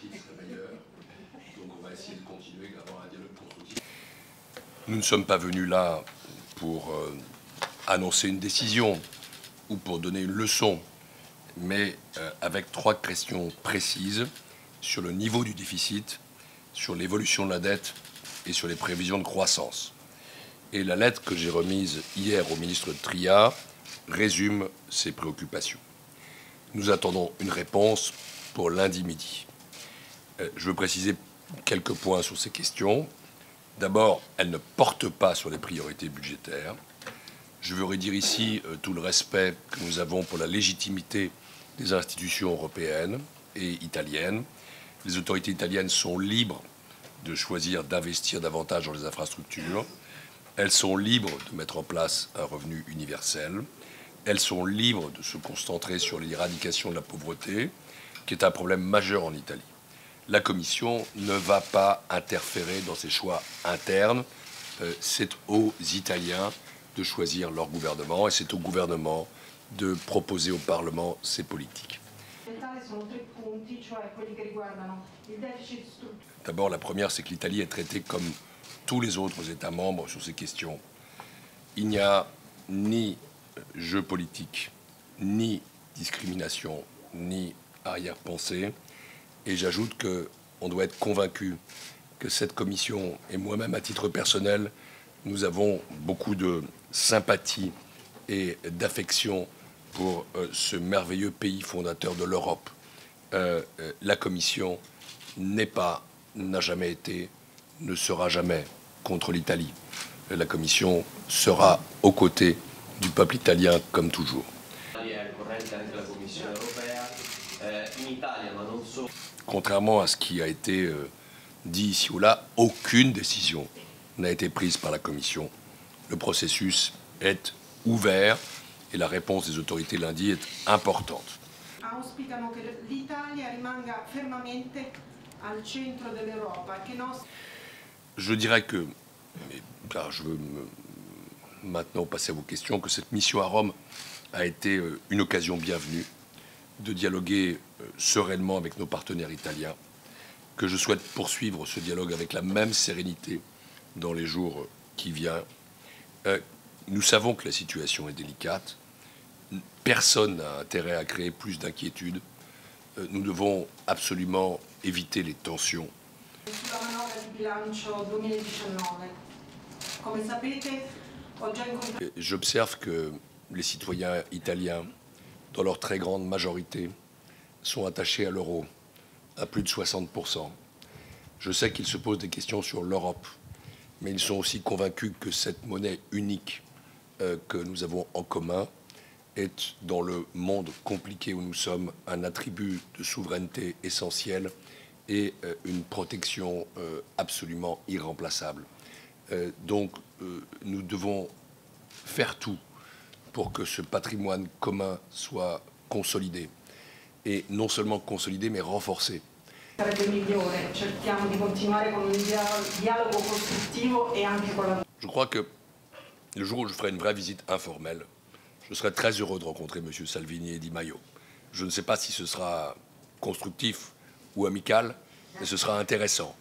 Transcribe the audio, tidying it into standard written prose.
constructif serait meilleur. Donc on va essayer de continuer d'avoir un dialogue constructif. Nous ne sommes pas venus là pour annoncer une décision ou pour donner une leçon, mais avec 3 questions précises sur le niveau du déficit, sur l'évolution de la dette et sur les prévisions de croissance. Et la lettre que j'ai remise hier au ministre Tria résume ces préoccupations. Nous attendons une réponse pour lundi midi. Je veux préciser quelques points sur ces questions. D'abord, elles ne portent pas sur les priorités budgétaires. Je veux redire ici tout le respect que nous avons pour la légitimité des institutions européennes et italiennes. Les autorités italiennes sont libres de choisir d'investir davantage dans les infrastructures. Elles sont libres de mettre en place un revenu universel. Elles sont libres de se concentrer sur l'éradication de la pauvreté, qui est un problème majeur en Italie. La Commission ne va pas interférer dans ces choix internes. C'est aux Italiens de choisir leur gouvernement et c'est au gouvernement de proposer au Parlement ses politiques. D'abord, la première, c'est que l'Italie est traitée comme tous les autres États membres sur ces questions. Il n'y a ni jeu politique, ni discrimination, ni arrière-pensée. Et j'ajoute qu'on doit être convaincu que cette commission, et moi-même à titre personnel, nous avons beaucoup de sympathie et d'affection pour ce merveilleux pays fondateur de l'Europe. La commission n'est pas, n'a jamais été, ne sera jamais contre l'Italie. La commission sera aux côtés du peuple italien comme toujours. Contrairement à ce qui a été dit ici ou là, aucune décision n'a été prise par la Commission. Le processus est ouvert et la réponse des autorités lundi est importante. Je dirais que, car je veux maintenant passer à vos questions, que cette mission à Rome a été une occasion bienvenue de dialoguer sereinement avec nos partenaires italiens, que je souhaite poursuivre ce dialogue avec la même sérénité dans les jours qui viennent. Nous savons que la situation est délicate. Personne n'a intérêt à créer plus d'inquiétude. Nous devons absolument éviter les tensions. J'observe que les citoyens italiens, dans leur très grande majorité, sont attachés à l'euro, à plus de 60%. Je sais qu'ils se posent des questions sur l'Europe, mais ils sont aussi convaincus que cette monnaie unique que nous avons en commun est, dans le monde compliqué où nous sommes, un attribut de souveraineté essentiel et une protection absolument irremplaçable. Donc, nous devons faire tout pour que ce patrimoine commun soit consolidé. Et non seulement consolidé, mais renforcé. Je crois que le jour où je ferai une vraie visite informelle, je serai très heureux de rencontrer M. Salvini et Di Maio. Je ne sais pas si ce sera constructif ou amical, mais ce sera intéressant.